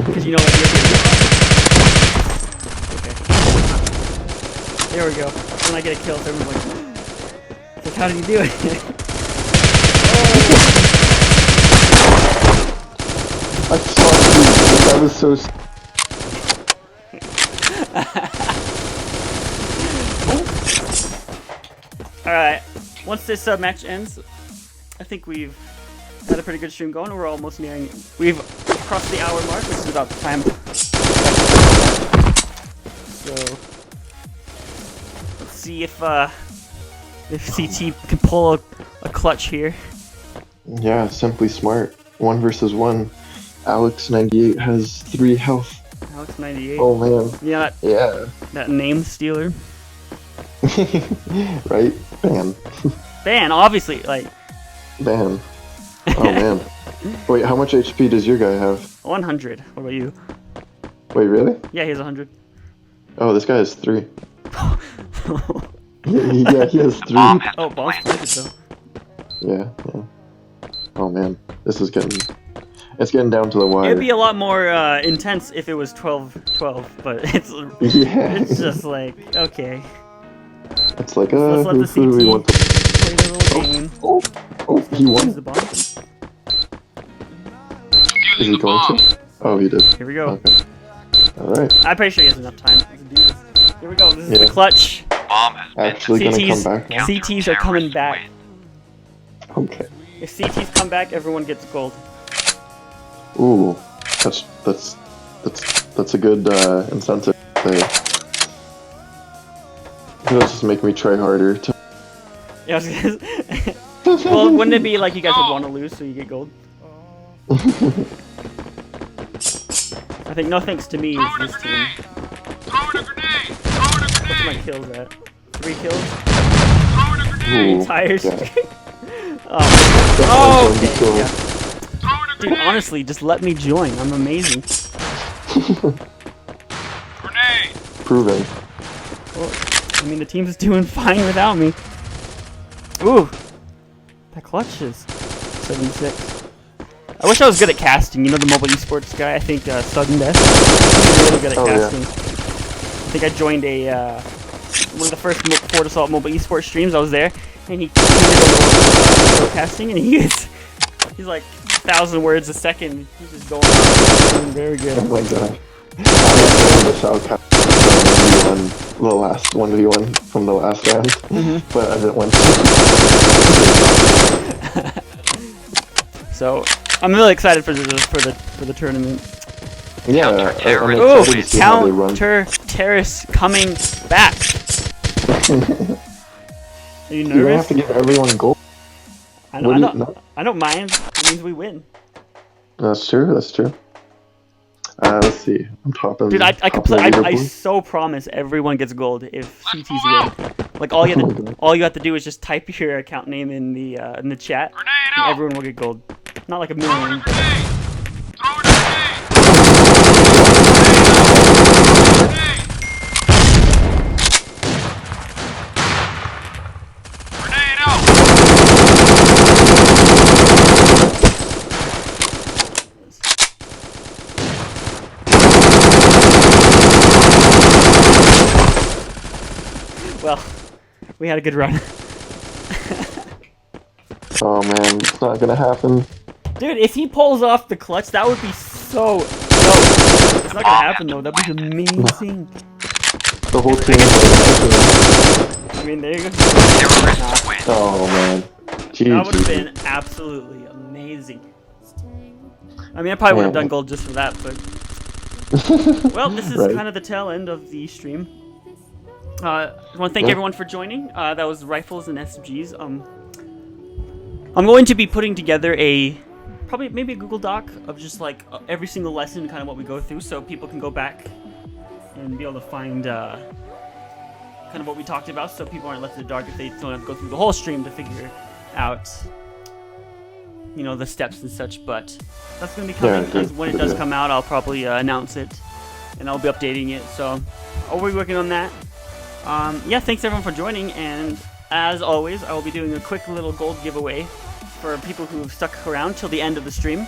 Because you know what you're doing. Okay. There we go. When I get a kill, everyone's like, how did you do it? I saw you. That was so. Alright, once this match ends, I think we've had a pretty good stream going. We're almost nearing. We've crossed the hour mark, which is about the time. So let's see if CT can pull a clutch here. Yeah, simply smart. 1 versus 1. Alex 98 has 3 health. Alex 98. Oh man. Yeah, Yeah. that name stealer. Right? Ban. Ban, obviously, like Ban. Oh man. Wait, how much HP does your guy have? 100. What about you? Wait, really? Yeah, he has 100. Oh, this guy has 3. Yeah, he has 3. Bomb has Oh, been bomb's planted. planted though. Yeah. Oh man, this is getting. It's getting down to the wire. It'd be a lot more intense if it was 12-12, but Yeah. it's just like, okay, It's like, let's let the who do we want to? play their little game. Oh, he Use won. the bomb. Is Defusing he the going bomb. to? Oh, he did. Here we go. Okay. Alright. I'm pretty sure he has enough time to do this. Here we go. This is Yeah. the clutch. Bomb has been Actually gonna come CTs, back. CTs are coming back. Okay. If CTs come back, everyone gets gold. Ooh, that's a good incentive there. It'll just make me try harder to. Yeah, well, wouldn't it be like you guys would want to lose so you get gold? I think no thanks to me is Throwing a this team. grenade! Throwing a grenade! Throwing a What's my grenade! kills at? 3 kills? Throwing a grenade! Ooh, Tires. yeah. Oh, Definitely okay, going to yeah. Throwing a Dude, grenade! honestly, just let me join. I'm amazing. Grenade! Proven. Well, I mean, the team's doing fine without me. Ooh, that clutch is 76. I wish I was good at casting. You know the mobile esports guy? I think Sudden Death. He's really good at Oh, yeah. casting. I think I joined a one of the first Fort Assault mobile esports streams. I was there, and he did a little casting, and he's like 1,000 words a second. He's just going on. Doing very good. Oh my god. I was the South 1v1, the last 1v1 from the last round, but I didn't win. So I'm really excited for the tournament. Yeah, Counter-terrorist. Ooh, excited to see how they run. counter-terrorist coming back. Are you You don't have nervous? to give everyone gold. I What do you- don't, no? I don't mind. It means we win. That's true. That's true. Let's see. I'm topping. Dude, I could topping play. the I leaderboard. so promise everyone gets gold if CTs win. Like all you have to do is just type your account name in the chat, Grenade and out! everyone will get gold. Not like a Throwing a million. grenade! Throwing a grenade! Grenade out! Well, we had a good run. Oh man, it's not gonna happen. Dude, if he pulls off the clutch, that would be so dope. It's not gonna happen though. That'd be amazing. The whole team. I mean, there you go. Terrorists win. Oh man. That would have GG. been absolutely amazing. I mean, I probably would have Yeah. done gold just for that, but well, this is Right. kind of the tail end of the stream. I want to thank Yeah. everyone for joining. That was Rifles and SMGs. I'm going to be putting together maybe a Google Doc of just like every single lesson, kind of what we go through, so people can go back and be able to find kind of what we talked about, so people aren't left in the dark if they don't have to go through the whole stream to figure out, you know, the steps and such. But that's going to be coming. Yeah, When it does come out, I'll probably announce it, and I'll be updating it. So I'll be working on that. Yeah, thanks everyone for joining, and as always, I will be doing a quick little gold giveaway for people who have stuck around till the end of the stream.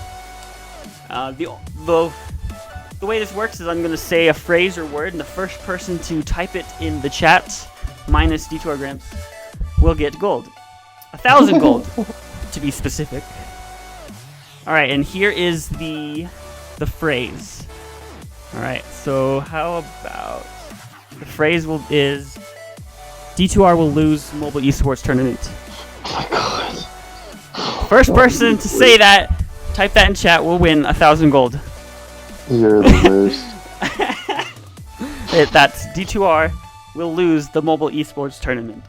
The way this works is I'm going to say a phrase or word, and the first person to type it in the chat minus D2R Gramps will get gold. 1,000 gold, to be specific. Alright, and here is the phrase. Alright, so how about the phrase is D2R will lose mobile esports tournament. Oh my god. First person to say that, type that in chat, will win 1,000 gold. You're the worst. That's D2R will lose the mobile esports tournament.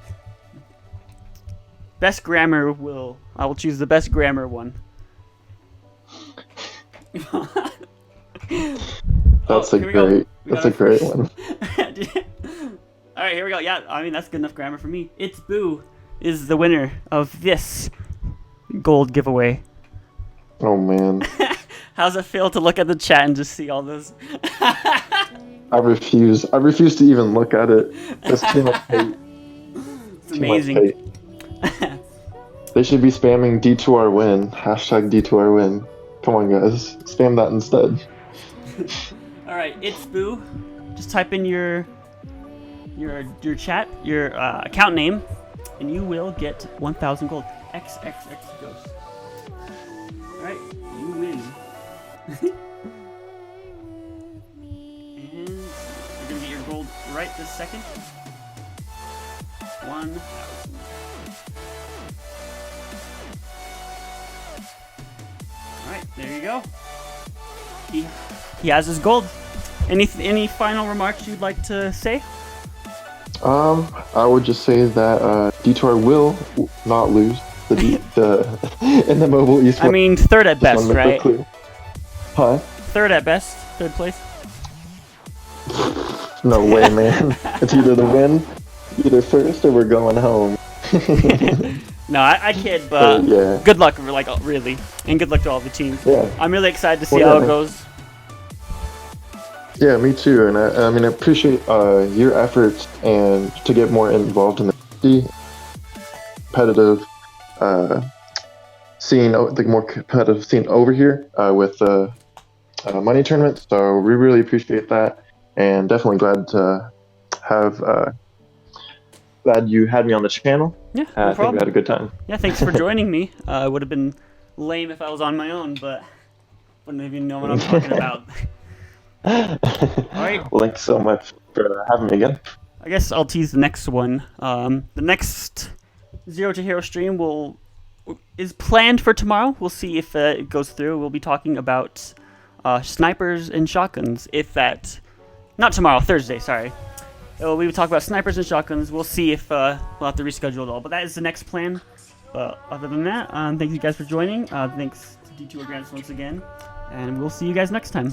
Best grammar I will choose the best grammar one. That's here we go. That's a great one. Alright, here we go. Yeah, I mean, that's good enough grammar for me. It's Boo is the winner of this gold giveaway. Oh man. How's it feel to look at the chat and just see all those? I refuse to even look at it. That's too much hate. It's amazing. They should be spamming D2R win. Hashtag D2R win. Come on guys. Spam that instead. Alright, it's Boo. Just type in your chat, your account name, and you will get 1,000 gold. XXX Ghost. Alright, you win. And you're gonna get your gold right this second. 1,000. Alright, there you go. He has his gold. Any final remarks you'd like to say? I would just say that D2R will not lose in the mobile esports. I mean, third at best, Just wanna make right? that clear. Huh? Third at best, third place. No way, man. It's either the win, either first, or we're going home. No, I kid, but yeah. good luck, really, and good luck to all the teams. Yeah. I'm really excited to see Well, how yeah. it goes. Yeah, me too. And I mean, I appreciate your efforts and to get more involved in the competitive scene, the more competitive scene over here with the money tournament. So we really appreciate that, and definitely glad to have glad you had me on the channel. Yeah, I no think we problem. had a good time. Yeah, thanks for joining me. It would have been lame if I was on my own, but wouldn't even know what I'm talking about. Alright. Well, thanks so much for having me again. I guess I'll tease the next one. The next Zero to Hero stream is planned for tomorrow. We'll see if it goes through. We'll be talking about snipers and shotguns. Not tomorrow, Thursday. Sorry. We will talk about snipers and shotguns. We'll see if we'll have to reschedule it all. But that is the next plan. Other than that, thank you guys for joining. Thanks to D2R Gramps once again, and we'll see you guys next time.